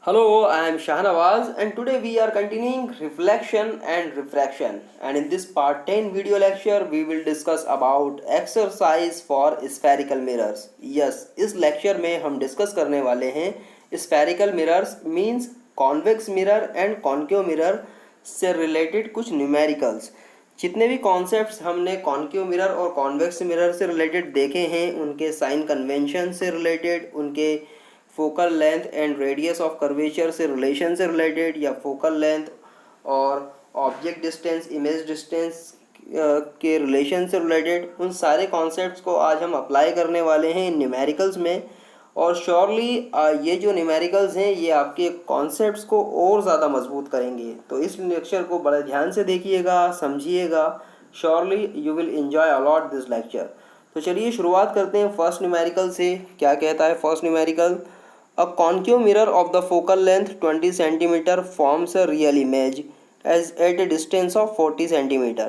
Hello, I am Shahnawaz and today we are continuing reflection and refraction, and in this part 10 video lecture we will discuss about exercise for spherical mirrors. Yes, इस lecture में हम discuss करने वाले हैं spherical mirrors means convex mirror and concave mirror से related कुछ numericals. जितने भी कॉन्सेप्ट्स हमने कॉन्केव मिरर और कॉन्वेक्स मिरर से रिलेटेड देखे हैं, उनके साइन कन्वेंशन से रिलेटेड, उनके focal length and radius of curvature से रिलेशन से रिलेटेड, या फोकल लेंथ और ऑब्जेक्ट डिस्टेंस इमेज डिस्टेंस के रिलेशन से रिलेटेड, उन सारे कॉन्सेप्ट्स को आज हम अप्लाई करने वाले हैं इन न्यूमेरिकल्स में। और श्योरली ये जो न्यूमेरिकल्स हैं ये आपके कॉन्सेप्ट्स को और ज़्यादा मजबूत करेंगे, तो इस लेक्चर को बड़े ध्यान से देखिएगा, समझिएगा। Surely you will enjoy a lot this lecture. तो चलिए शुरुआत करते हैं फर्स्ट न्यूमेरिकल से। क्या कहता है first numerical? A concave mirror of the focal length 20 cm forms a real image as at a distance of 40 cm।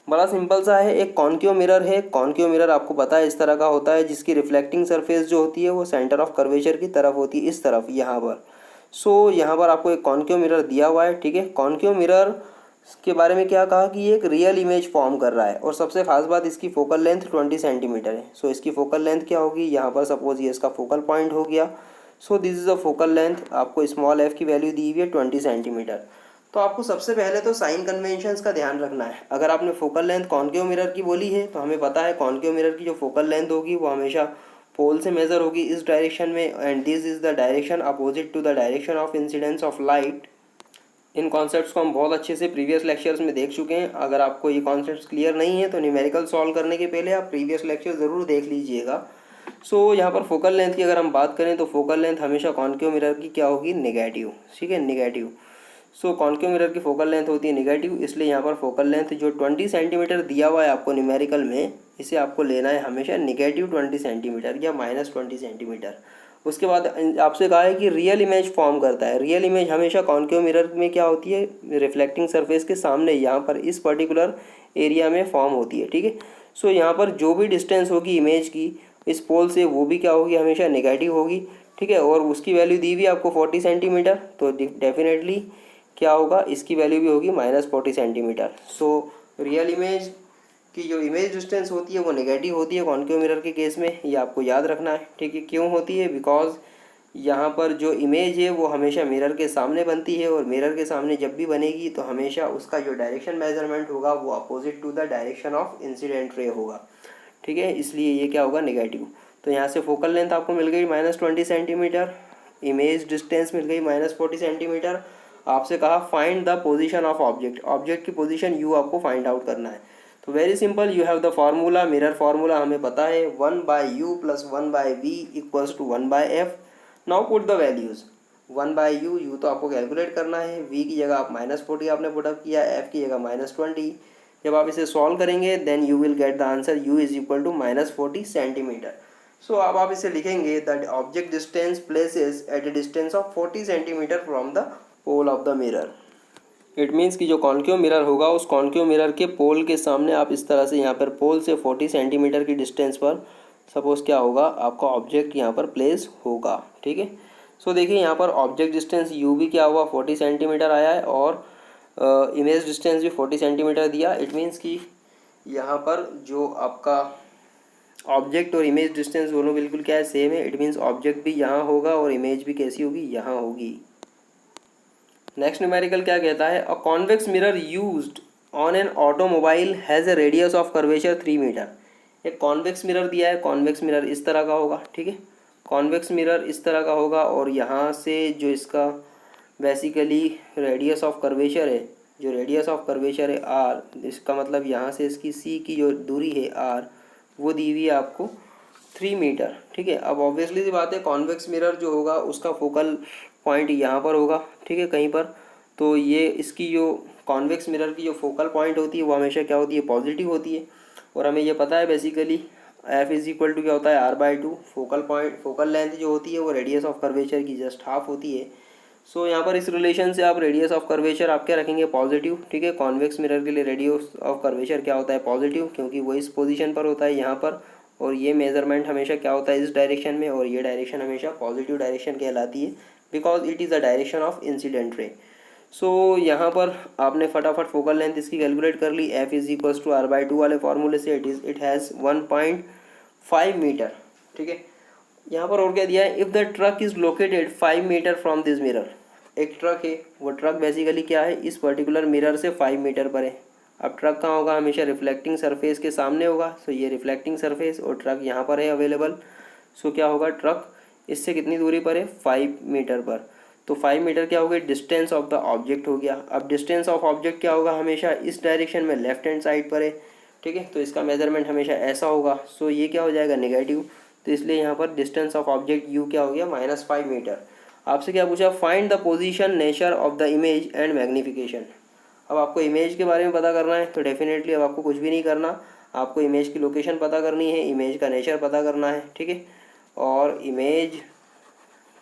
बड़ा सिंपल सा है, एक कॉन्केव मिरर है। कॉन्केव मिरर आपको पता है इस तरह का होता है, जिसकी रिफ्लेक्टिंग सरफेस जो होती है वो सेंटर ऑफ कर्वेचर की तरफ होती है, इस तरफ यहाँ पर। यहाँ पर आपको एक कॉन्केव मिरर दिया हुआ है, ठीक है। कॉन्केव मिरर के बारे में क्या कहा कि ये एक रियल इमेज फॉर्म कर रहा है, और सबसे खास बात इसकी फोकल लेंथ 20 सेंटीमीटर है। इसकी फोकल लेंथ क्या होगी, यहाँ पर सपोज ये इसका फोकल पॉइंट हो गया। This is a focal length, आपको स्मॉल एफ की वैल्यू दी हुई है 20 सेंटीमीटर। तो आपको सबसे पहले तो साइन कन्वेंशंस का ध्यान रखना है। अगर आपने फोकल लेंथ कॉन्केव मिरर की बोली है तो हमें पता है कॉन्केव मिरर की जो फोकल लेंथ होगी वो हमेशा पोल से मेज़र होगी इस डायरेक्शन में, and this is the direction opposite to the direction of incidence of light. इन कॉन्सेप्ट्स को हम बहुत अच्छे से प्रीवियस लेक्चर्स में देख चुके हैं। अगर आपको ये कॉन्सेप्ट्स क्लियर नहीं है तो न्यूमेरिकल सॉल्व करने के पहले आप प्रीवियस लेक्चर ज़रूर देख लीजिएगा। यहाँ पर फोकल लेंथ की अगर हम बात करें तो फोकल लेंथ हमेशा कॉन्केव मिरर की क्या होगी, नेगेटिव, ठीक है, नेगेटिव। कॉन्केव मिरर की फोकल लेंथ होती है नेगेटिव, इसलिए यहाँ पर फोकल लेंथ जो 20 सेंटीमीटर दिया हुआ है आपको न्यूमेरिकल में, इसे आपको लेना है हमेशा नेगेटिव 20 सेंटीमीटर या -20 सेंटीमीटर। उसके बाद आपसे कहा है कि रियल इमेज फॉर्म करता है। रियल इमेज हमेशा कॉन्केव मिरर में क्या होती है, रिफ्लेक्टिंग सरफेस के सामने यहाँ पर इस पर्टिकुलर एरिया में फॉर्म होती है, ठीक है। यहाँ पर जो भी डिस्टेंस होगी इमेज की इस पोल से वो भी क्या होगी, हमेशा नेगेटिव होगी, ठीक है। और उसकी वैल्यू दी हुई आपको 40 सेंटीमीटर, तो डेफिनेटली क्या होगा, इसकी वैल्यू भी होगी -40 सेंटीमीटर। रियल इमेज की जो इमेज डिस्टेंस होती है वो नेगेटिव होती है कॉन्केव मिरर के केस में, ये आपको याद रखना है, ठीक है। क्यों होती है, बिकॉज यहाँ पर जो इमेज है वो हमेशा मिरर के सामने बनती है, और मिरर के सामने जब भी बनेगी तो हमेशा उसका जो डायरेक्शन मेजरमेंट होगा वो opposite to the direction of incident ray होगा, ठीक है। इसलिए ये क्या होगा, नेगेटिव। तो यहाँ से फोकल लेंथ आपको मिल गई -20 सेंटीमीटर, इमेज डिस्टेंस मिल गई -40 सेंटीमीटर। आपसे कहा find the position of object, object की पोजीशन यू आपको फाइंड आउट करना है। तो very simple, you have the formula, mirror formula हमें पता है 1/u + 1/v = 1/f। Now put the values. 1/u, you तो आपको कैलकुलेट करना है, v की जगह आप -40 आपने पुटअप किया, f की जगह -20। जब आप इसे सॉल्व करेंगे then you will get the answer u = -40 centimetre. अब आप इसे लिखेंगे that object distance places at a distance of 40 centimetre from the pole of the mirror. It means कि जो कॉन्केव मिरर होगा उस कॉन्केव मिरर के पोल के सामने आप इस तरह से यहाँ पर पोल से 40 सेंटीमीटर की डिस्टेंस पर सपोज क्या होगा, आपका ऑब्जेक्ट यहाँ पर प्लेस होगा, ठीक है। देखिए यहाँ पर ऑब्जेक्ट डिस्टेंस u भी क्या हुआ, 40 सेंटीमीटर आया है, और इमेज डिस्टेंस भी 40 सेंटीमीटर दिया। इट मीन्स कि यहाँ पर जो आपका ऑब्जेक्ट और इमेज डिस्टेंस दोनों बिल्कुल क्या है, सेम है। इट मीन्स ऑब्जेक्ट भी यहाँ होगा और इमेज भी कैसी होगी, यहाँ होगी। नेक्स्ट न्यूमेरिकल क्या कहता है, a convex mirror used on an automobile has a radius of curvature 3 metre. एक कॉन्वेक्स मिरर दिया है, कॉन्वेक्स मिरर इस तरह का होगा, ठीक है। कॉन्वेक्स मिरर इस तरह का होगा, और यहाँ से जो इसका बेसिकली रेडियस ऑफ कर्वेचर है, जो रेडियस ऑफ कर्वेचर है आर, इसका मतलब यहाँ से इसकी सी की जो दूरी है आर, वो दी हुई है आपको 3 मीटर, ठीक है। अब ऑब्वियसली सी बात है, कॉन्वेक्स मिरर जो होगा उसका फोकल पॉइंट यहाँ पर होगा, ठीक है, कहीं पर। तो ये इसकी जो कॉन्वेक्स मिरर की जो फोकल पॉइंट होती है वो हमेशा क्या होती है, पॉजिटिव होती है। और हमें ये पता है बेसिकली f = क्या होता है, r/2। Focal point, focal length जो होती है वो रेडियस ऑफ कर्वेचर की जस्ट हाफ होती है। यहाँ पर इस रिलेशन से आप रेडियस ऑफ कर्वेचर आप क्या रखेंगे, पॉजिटिव, ठीक है। कॉन्वेक्स मिरर के लिए रेडियस ऑफ कर्वेचर क्या होता है, पॉजिटिव, क्योंकि वो इस पोजीशन पर होता है यहाँ पर, और ये मेजरमेंट हमेशा क्या होता है, इस डायरेक्शन में, और ये डायरेक्शन हमेशा पॉजिटिव डायरेक्शन कहलाती है। Because it is the direction of incident ray. So यहाँ पर आपने फटाफट फोकल लेंथ इसकी कैलकुलेट कर ली, f is equals to r by two वाले फार्मूले से। इट हैज़ 1.5 मीटर, ठीक है। यहाँ पर और क्या दिया है, if the truck is located 5 metre from this mirror. एक ट्रक है, वो ट्रक बेसिकली क्या है, इस पर्टिकुलर मिरर से 5 मीटर पर है। अब ट्रक कहाँ होगा, हमेशा रिफ्लेक्टिंग सरफेस के सामने होगा। सो ये रिफ्लेक्टिंग सरफेस और ट्रक यहाँ पर है अवेलेबल। सो क्या होगा, ट्रक इससे कितनी दूरी पर है, 5 मीटर पर। तो 5 मीटर क्या हो गया, डिस्टेंस ऑफ द ऑब्जेक्ट हो गया। अब डिस्टेंस ऑफ ऑब्जेक्ट क्या होगा, हमेशा इस डायरेक्शन में लेफ्ट हैंड साइड पर है, ठीक है। तो इसका मेजरमेंट हमेशा ऐसा होगा। सो ये क्या हो जाएगा, नेगेटिव। तो इसलिए यहाँ पर डिस्टेंस ऑफ ऑब्जेक्ट यू क्या हो गया, -5 मीटर। आपसे क्या पूछा, find the position nature of the image and magnification. अब आपको इमेज के बारे में पता करना है, तो डेफिनेटली अब आपको कुछ भी नहीं करना, आपको इमेज की लोकेशन पता करनी है, इमेज का नेचर पता करना है, ठीक है, और इमेज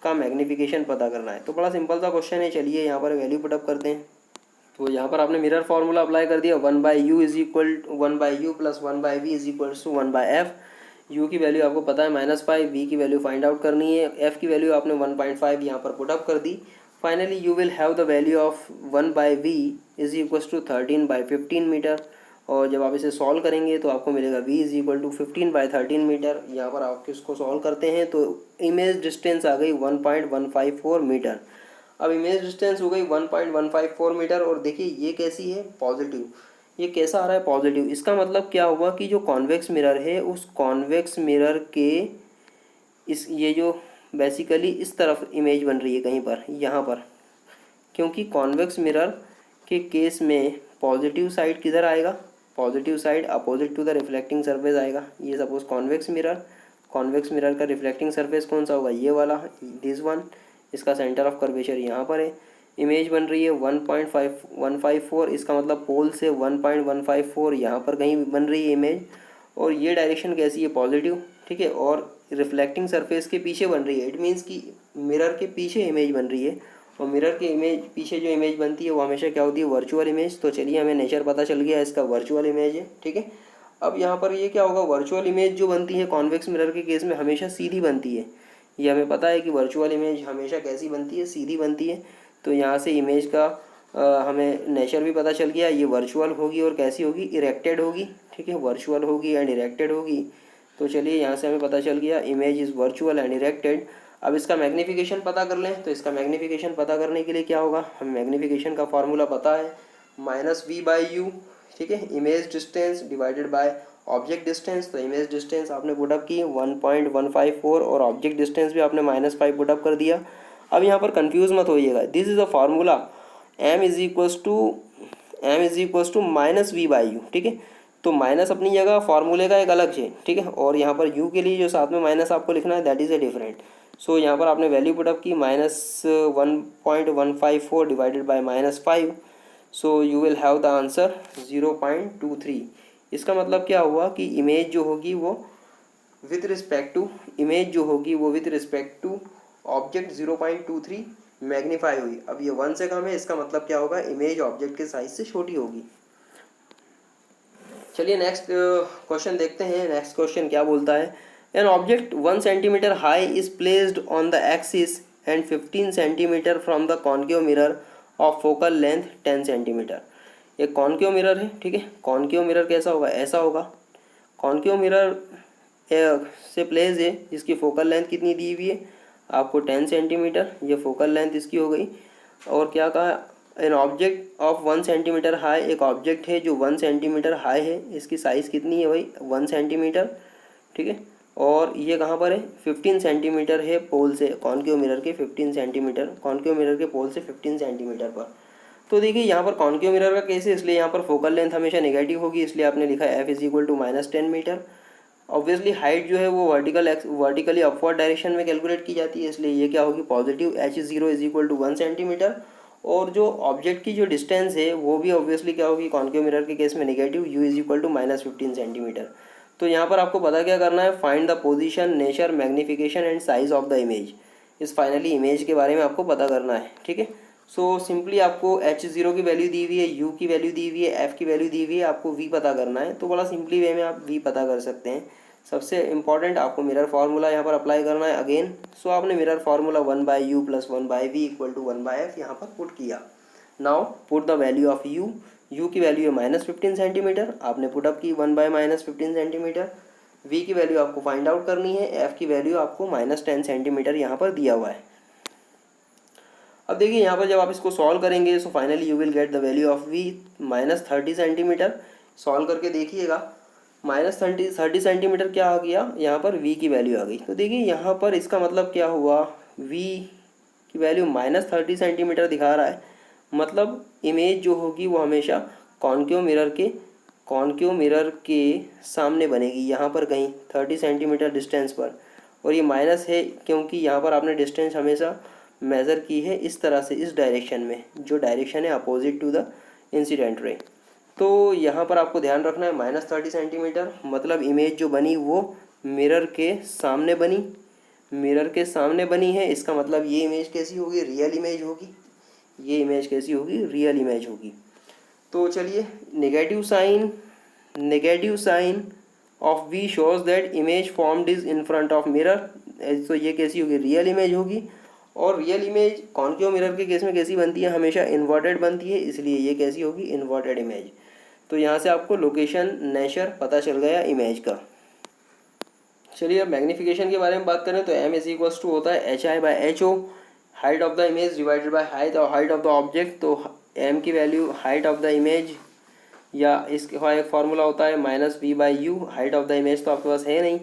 का मैग्नीफिकेशन पता करना है। तो बड़ा सिंपल सा क्वेश्चन है, चलिए यहाँ पर वैल्यू पुटअप करते हैं। तो यहाँ पर आपने मिरर फार्मूला अप्लाई कर दिया, 1/u is equal 1/u plus 1/v is equal to 1/f। u की वैल्यू आपको पता है -5, v की वैल्यू फाइंड आउट करनी है, f की वैल्यू आपने 1.5 यहाँ पर पुटअप कर दी। Finally you will have the value of 1/v is equal to 13/15 metre. और जब आप इसे सॉल्व करेंगे तो आपको मिलेगा v is equal to 15/13 metre. यहाँ पर आप इसको सॉल्व करते हैं तो इमेज डिस्टेंस आ गई 1.154 मीटर। अब इमेज डिस्टेंस हो गई 1.154 मीटर। और देखिए ये कैसी है, पॉजिटिव। ये कैसा आ रहा है, पॉजिटिव। इसका मतलब क्या हुआ कि जो कॉन्वेक्स मिरर है, उस कॉन्वेक्स मिरर के इस ये जो बेसिकली इस तरफ इमेज बन रही है कहीं पर, यहाँ पर, क्योंकि कॉन्वेक्स मिरर के केस में पॉजिटिव साइड किधर आएगा, positive side opposite to the reflecting surface आएगा। ये सपोज कॉन्वेक्स मिरर का रिफ्लेक्टिंग सरफेस कौन सा होगा, ये वाला, दिस वन। इसका सेंटर ऑफ कर्वेचर यहाँ पर है। इमेज बन रही है 1.154, इसका मतलब पोल से 1.154 यहाँ पर कहीं बन रही है इमेज। और ये डायरेक्शन कैसी है, पॉजिटिव, ठीक है, और रिफ्लेक्टिंग सरफेस के पीछे बन रही है। इट मीन्स कि मिरर के पीछे इमेज बन रही है, और मिरर के इमेज पीछे जो इमेज बनती है वो हमेशा क्या होती है, वर्चुअल इमेज। तो चलिए हमें नेचर पता चल गया, इसका वर्चुअल इमेज है, ठीक है। अब यहाँ पर ये क्या होगा, वर्चुअल इमेज जो बनती है कॉन्वेक्स मिरर के केस में हमेशा सीधी बनती है। ये हमें पता है कि वर्चुअल इमेज हमेशा कैसी बनती है, सीधी बनती है। तो यहाँ से इमेज का हमें नेचर भी पता चल गया, ये वर्चुअल होगी और कैसी होगी, इरेक्टेड होगी, ठीक है, वर्चुअल होगी एंड इरेक्टेड होगी। तो चलिए यहाँ से हमें पता चल गया image is virtual and erected. अब इसका मैग्नीफिकेशन पता कर लें। तो इसका मैग्नीफिकेशन पता करने के लिए क्या होगा, हमें मैग्नीफिकेशन का फॉर्मूला पता है, -v/u, ठीक है, image distance divided by object distance. तो इमेज डिस्टेंस आपने पुटअप की 1.154 और ऑब्जेक्ट डिस्टेंस भी आपने -5 पुटअप कर दिया। अब यहाँ पर कंफ्यूज मत होइएगा, this is a formula m is equals to -v/u, ठीक है। तो माइनस अपनी जगह, फार्मूले का एक अलग है, ठीक है, और यहाँ पर u के लिए जो साथ में माइनस आपको लिखना है दैट इज़ ए डिफरेंट। सो यहाँ पर आपने वैल्यू पुटअप की -1.154 divided by -5। So you will have the answer 0.23। इसका मतलब क्या हुआ कि इमेज जो होगी वो with respect to object 0.23 magnify हुई। अब ये 1 से कम है, इसका मतलब क्या होगा, इमेज ऑब्जेक्ट के साइज से छोटी होगी। चलिए नेक्स्ट क्वेश्चन देखते हैं। नेक्स्ट क्वेश्चन क्या बोलता है, an object 1 centimetre high is placed on the axis and 15 centimetre from the concave mirror of focal length 10 centimetre. एक कॉन्केव मिरर है, ठीक है। कॉन्केव मिरर कैसा होगा, ऐसा होगा। कॉन्केव मिरर से प्लेस है जिसकी फोकल लेंथ कितनी दी हुई है आपको, 10 सेंटीमीटर। ये फोकल लेंथ इसकी हो गई। और क्या कहा, an object of 1 centimetre high, एक ऑब्जेक्ट है जो 1 सेंटीमीटर हाई है, इसकी साइज़ कितनी है भाई, 1 सेंटीमीटर, ठीक है। और ये कहाँ पर है, 15 सेंटीमीटर है पोल से, कॉन्केव मिरर के 15 सेंटीमीटर, कॉन्केव मिरर के पोल से 15 सेंटीमीटर पर। तो देखिए यहाँ पर कॉन्केव मिरर का केस है, इसलिए यहाँ पर फोकल लेंथ हमेशा नेगेटिव होगी, इसलिए आपने लिखा है f is equal to -10 metre. Obviously height जो है वो वर्टिकली अपवर्ड डायरेक्शन में कैलकुलेट की जाती है, इसलिए ये क्या होगी, positive, h0 is equal to 1 centimetre. और जो ऑब्जेक्ट की जो डिस्टेंस है वो भी ऑब्वियसली क्या होगी, कॉन्केव मिरर के केस में negative, u is equal to -15 centimetre. तो यहाँ पर आपको पता क्या करना है, find the position, nature, magnification and size of the image. इस फाइनली इमेज के बारे में आपको पता करना है, ठीक है। सो सिंपली आपको h0 की वैल्यू दी हुई है, u की वैल्यू दी हुई है, f की वैल्यू दी हुई है, आपको v पता करना है। तो बड़ा सिंपली वे में आप v पता कर सकते हैं। सबसे इम्पॉर्टेंट आपको मिरर फार्मूला यहाँ पर अप्लाई करना है अगेन। सो आपने mirror formula 1/u + 1/v = 1/f यहाँ पर पुट किया। Now put the value of u। u की वैल्यू है -15 सेंटीमीटर, आपने पुटअप की 1/-15 सेंटीमीटर। v की वैल्यू आपको फाइंड आउट करनी है, f की वैल्यू आपको -10 सेंटीमीटर यहाँ पर दिया हुआ है। अब देखिए यहाँ पर जब आप इसको सॉल्व करेंगे सो finally you will get the value of v -30 centimetre. Solve करके देखिएगा -30 सेंटीमीटर क्या आ गया, यहाँ पर v की वैल्यू आ गई। तो देखिए यहाँ पर इसका मतलब क्या हुआ, v की वैल्यू -30 सेंटीमीटर दिखा रहा है, मतलब इमेज जो होगी वो हमेशा कॉन्केव मिरर के सामने बनेगी, यहाँ पर कहीं 30 सेंटीमीटर डिस्टेंस पर। और ये माइनस है क्योंकि यहाँ पर आपने डिस्टेंस हमेशा मेज़र की है इस तरह से, इस डायरेक्शन में, जो डायरेक्शन है opposite to the incident ray. तो यहाँ पर आपको ध्यान रखना है -30 सेंटीमीटर, मतलब इमेज जो बनी वो मिरर के सामने बनी है। इसका मतलब ये इमेज कैसी होगी, रियल इमेज होगी। ये इमेज कैसी होगी, रियल इमेज होगी। तो चलिए, negative sign of v shows that image formed is in front of mirror. तो ये कैसी होगी, रियल इमेज होगी। और रियल इमेज कॉन्केव मिरर के केस में कैसी बनती है, हमेशा इन्वर्टेड बनती है, इसलिए ये कैसी होगी, इन्वर्टेड इमेज। तो यहाँ से आपको लोकेशन नेचर पता चल गया इमेज का। चलिए अब मैग्नीफिकेशन के बारे में बात करें तो m = होता है HI/HO, height of the image divided by height of the object. तो m की value height of the image, या इसका एक फार्मूला होता है -v/u। Height of the image तो आपके पास है नहीं,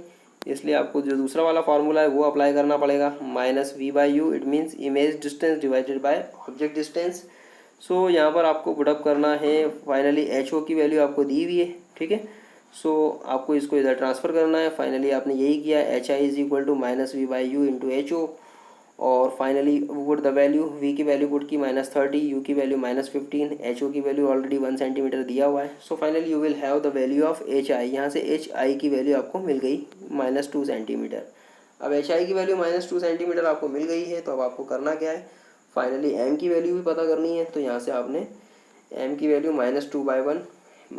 इसलिए आपको जो दूसरा वाला फार्मूला है वो अप्लाई करना पड़ेगा, -v/u। It means image distance divided by object distance. So यहाँ पर आपको पुटअप करना है, फाइनली HO की वैल्यू आपको दी हुई है, ठीक है। सो आपको इसको इधर ट्रांसफ़र करना है। फाइनली आपने यही किया, HI = -v/u × HO। और finally put the value, v की वैल्यू पुट की -30, u की वैल्यू -15, HO की वैल्यू ऑलरेडी 1 सेंटीमीटर दिया हुआ है। सो finally you will have the value of HI। यहाँ से HI की वैल्यू आपको मिल गई -2 सेंटीमीटर। अब HI की वैल्यू -2 सेंटीमीटर आपको मिल गई है, तो अब आपको करना क्या है, फाइनली m की वैल्यू भी पता करनी है। तो यहाँ से आपने m की वैल्यू -2/1,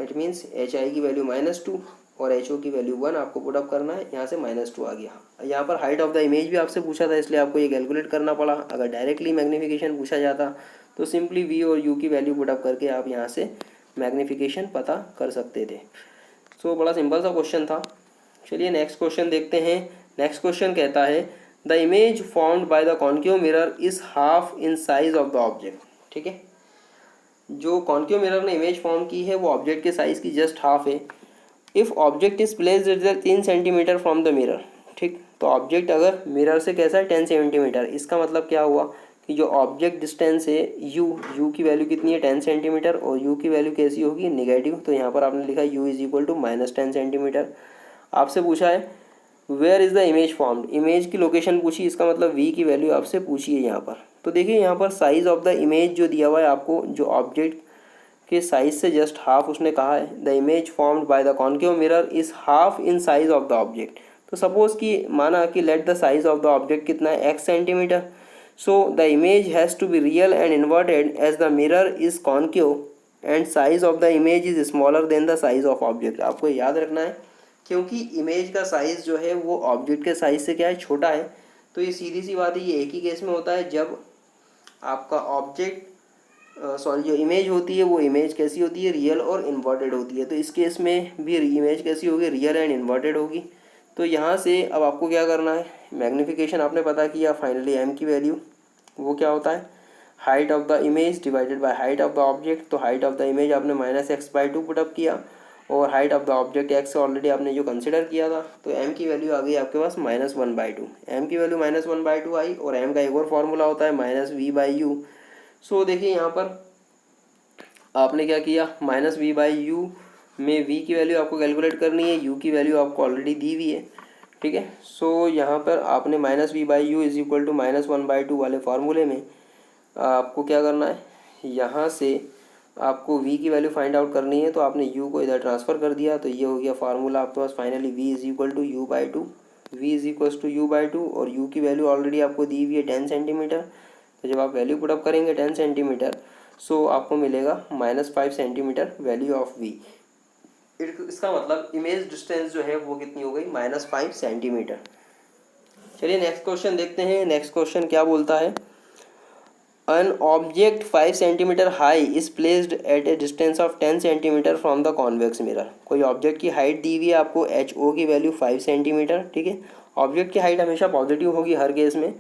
इट मीन्स HI की वैल्यू -2 और HO की वैल्यू 1 आपको पुटअप करना है। यहाँ से -2 आ गया। यहाँ पर हाइट ऑफ द इमेज भी आपसे पूछा था, इसलिए आपको ये कैलकुलेट करना पड़ा। अगर डायरेक्टली मैग्नीफिकेशन पूछा जाता तो सिंपली v और u की वैल्यू पुटअप करके आप यहाँ से मैग्नीफिकेशन पता कर सकते थे। सो बड़ा सिंपल सा क्वेश्चन था। चलिए नेक्स्ट क्वेश्चन देखते हैं। नेक्स्ट क्वेश्चन कहता है the image formed by the concave mirror is half in size of the object. ठीक है, जो कॉन्केव मिरर ने इमेज फॉर्म की है वो ऑब्जेक्ट के साइज़ की जस्ट हाफ है। If object is placed eight 10 centimetre from the mirror, ठीक, तो ऑब्जेक्ट अगर मिरर से कैसा है 10 सेंटीमीटर, इसका मतलब क्या हुआ कि जो ऑब्जेक्ट डिस्टेंस है u की वैल्यू कितनी है 10 सेंटीमीटर, और u की वैल्यू कैसी होगी, नेगेटिव। तो यहाँ पर आपने लिखा u = -10 सेंटीमीटर। आपसे पूछा है where is the image formed, image की लोकेशन पूछी, इसका मतलब v की वैल्यू आपसे पूछी है यहाँ पर। तो देखिए यहाँ पर साइज़ ऑफ द इमेज जो दिया हुआ है आपको, जो ऑब्जेक्ट के साइज से जस्ट हाफ उसने कहा है। The image formed by the concave mirror is half in size of the object. तो सपोज कि माना कि let the size of the object कितना है x centimetre. So the image has to be real and inverted as the mirror is concave and size of the image is smaller than the size of object. आपको याद रखना है क्योंकि image का size जो है वो ऑब्जेक्ट के साइज से क्या है, छोटा है। तो ये सीधी सी बात है, ये एक ही केस में होता है जब आपका ऑब्जेक्ट जो इमेज होती है वो इमेज कैसी होती है, रियल और इन्वर्टेड होती है। तो इस केस में भी इमेज कैसी होगी, रियल एंड इन्वर्टेड होगी। तो यहाँ से अब आपको क्या करना है, मैग्नीफिकेशन आपने पता किया, फाइनली m की वैल्यू वो क्या होता है, height of the image divided by height of the object. तो हाइट ऑफ द इमेज आपने -x/2 पुटअप किया, और height of the object x already आपने जो कंसिडर किया था। तो m की वैल्यू आ गई आपके पास -1/2। m की वैल्यू -1/2 आई, और m का एक और फार्मूला होता है -v/u। सो देखिए यहाँ पर आपने क्या किया, -v/u में v की वैल्यू आपको कैलकुलेट करनी है, u की वैल्यू आपको ऑलरेडी दी हुई है, ठीक है। सो यहाँ पर आपने -v/u = -1/2 वाले फार्मूले में आपको क्या करना है, यहाँ से आपको v की वैल्यू फाइंड आउट करनी है। तो आपने u को इधर ट्रांसफ़र कर दिया, तो ये हो गया फार्मूला आपके पास। Finally v = u/2, v = u/2, और u की वैल्यू ऑलरेडी आपको दी हुई है 10 सेंटीमीटर। तो जब आप वैल्यू पुटअप करेंगे 10 सेंटीमीटर, सो आपको मिलेगा -5 सेंटीमीटर वैल्यू ऑफ v। इसका मतलब इमेज डिस्टेंस जो है वो कितनी हो गई, -5 सेंटीमीटर। चलिए नेक्स्ट क्वेश्चन देखते हैं। नेक्स्ट क्वेश्चन क्या बोलता है, An object 5 centimetre high is placed at a distance of 10 centimetre from the convex mirror. कोई ऑब्जेक्ट की हाइट दी हुई है आपको, एच ओ की वैल्यू 5 सेंटीमीटर, ठीक है। ऑब्जेक्ट की हाइट हमेशा पॉजिटिव होगी हर केस में।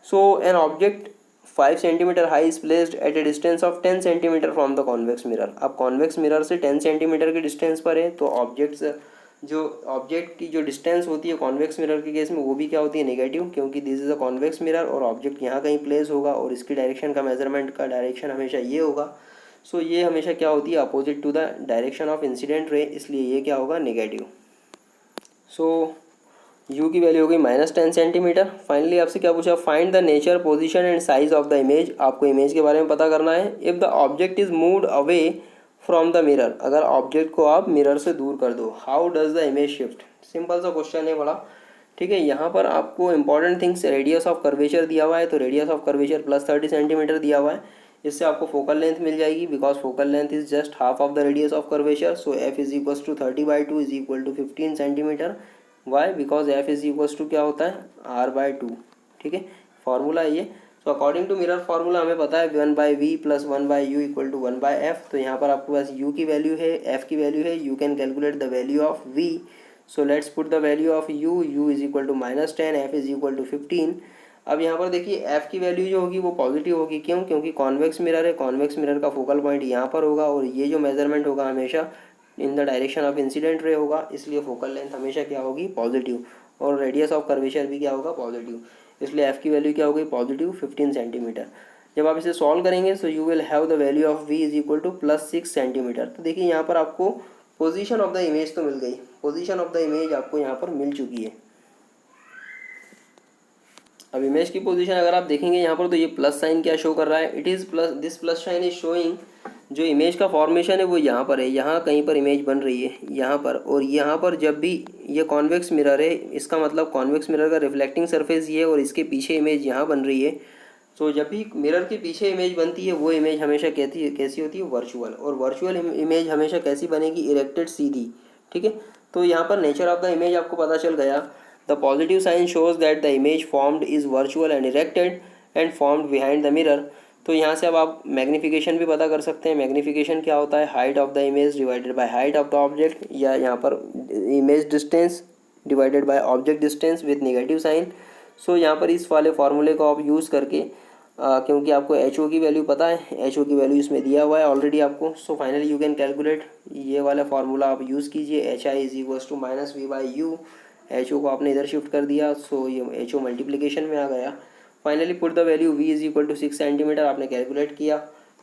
So an object 5 centimetre high is placed at a distance of 10 centimetre from the convex mirror. अब कॉन्वेक्स मिरर से 10 सेंटीमीटर के डिस्टेंस पर है, तो ऑब्जेक्ट की जो डिस्टेंस होती है कॉन्वेक्स मिरर के केस में वो भी क्या होती है, नेगेटिव, क्योंकि this is a convex mirror और ऑब्जेक्ट यहाँ कहीं प्लेस होगा और इसकी डायरेक्शन का मेजरमेंट का डायरेक्शन हमेशा ये होगा। सो ये हमेशा क्या होती है, opposite to the direction of incident ray, इसलिए ये क्या होगा, नेगेटिव। सो यू की वैल्यू हो गई -10 सेंटीमीटर। फाइनली आपसे क्या पूछा, find the nature, position and size of the image. आपको इमेज के बारे में पता करना है। If the object is moved away from the mirror, अगर ऑब्जेक्ट को आप मिरर से दूर कर दो, how does the image shift. Simple सा क्वेश्चन है बड़ा, ठीक है। यहाँ पर आपको important things, radius of curvature दिया हुआ है, तो रेडियस ऑफ कर्वेचर +30 सेंटीमीटर दिया हुआ है। इससे आपको फोकल लेंथ मिल जाएगी, because focal length is just half of the radius of curvature. So f is equal to 30/2 is equal to 15 centimetre. Why, because f is equal to क्या होता है, r/2, ठीक है। फार्मूला ये। So according to mirror formula हमें पता है 1/v + 1/u equal to 1/f। तो यहाँ पर आपके पास u की वैल्यू है, f की वैल्यू है, you can calculate the value of v। So let's put the value of u is equal to -10, f is equal to 15। अब यहाँ पर देखिए f की वैल्यू जो होगी वो पॉजिटिव होगी, क्यों, क्योंकि कॉन्वेक्स मिरर है, कॉन्वेक्स मिरर का फोकल पॉइंट यहाँ पर होगा और ये जो मेजरमेंट होगा हमेशा in the direction of incident ray होगा, इसलिए फोकल लेंथ हमेशा क्या होगी, पॉजिटिव, और रेडियस ऑफ कर्वेचर भी क्या होगा, पॉजिटिव, इसलिए f की वैल्यू क्या होगी, पॉजिटिव 15 सेंटीमीटर। जब आप इसे सॉल्व करेंगे so you will have the value of v is equal to +6 centimetre. तो देखिए यहाँ पर आपको पोजीशन ऑफ द इमेज तो मिल गई, पोजीशन ऑफ द इमेज आपको यहाँ पर मिल चुकी है। अब इमेज की पोजीशन अगर आप देखेंगे यहाँ पर, तो ये प्लस साइन क्या शो कर रहा है, it is plus, this plus sign is showing जो इमेज का फॉर्मेशन है वो यहाँ पर है, यहाँ कहीं पर इमेज बन रही है यहाँ पर, और यहाँ पर जब भी ये कॉन्वेक्स मिरर है, इसका मतलब कॉन्वेक्स मिरर का रिफ्लेक्टिंग सरफेस ये है और इसके पीछे इमेज यहाँ बन रही है। सो जब भी मिरर के पीछे इमेज बनती है वो इमेज हमेशा कैसी होती है, वर्चुअल, और वर्चुअल इमेज हमेशा कैसी बनेगी, इरेक्टेड, सीधी, ठीक है। तो यहाँ पर नेचर ऑफ द इमेज आपको पता चल गया। The positive sign shows that the image formed is virtual and erected and formed behind the mirror. तो यहाँ से अब आप मैग्नीफिकेशन भी पता कर सकते हैं। मैग्नीफिकेशन क्या होता है, height of the image divided by height of the object, या यहाँ पर image distance divided by object distance with negative sign. So यहाँ पर इस वाले फार्मूले को आप यूज़ करके क्योंकि आपको एच ओ की वैल्यू पता है, एच ओ की वैल्यू इसमें दिया हुआ है ऑलरेडी आपको। So finally you can calculate, ये वाला फार्मूला आप यूज़ कीजिए, h i is equals to -v/u। H o को आपने इधर शिफ्ट कर दिया, सो ये एच ओ मल्टीप्लीकेशन में आ गया। Finally put the value v is equal to 6 centimetre आपने कैलकुलेट किया,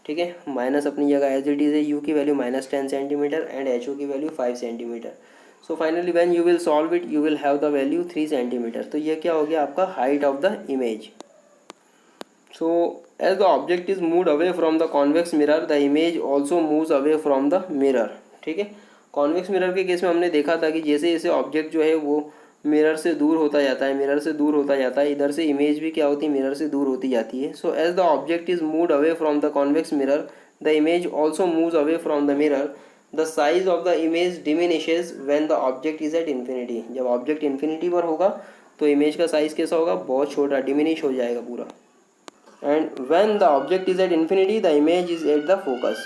ठीक है। माइनस अपनी जगह एज इट इज़ है, u की वैल्यू -10 सेंटीमीटर एंड एच ओ की वैल्यू 5 centimetre. So finally when you will solve it you will have the value 3 centimetre. तो ये क्या हो गया आपका height of the image. So as the object is moved away from the convex mirror, the image also moves away from the mirror, ठीक है। Convex mirror के case में हमने देखा था कि जैसे जैसे ऑब्जेक्ट जो है वो मिरर से दूर होता जाता है, मिरर से दूर होता जाता है, इधर से इमेज भी क्या होती है, मिरर से दूर होती जाती है। So as the object is moved away from the convex mirror the image also moves away from the mirror. The size of the image diminishes when the object is at infinity. जब object infinity पर होगा तो image का size कैसा होगा, बहुत छोटा, diminish हो जाएगा पूरा। And when the object is at infinity the image is at the focus।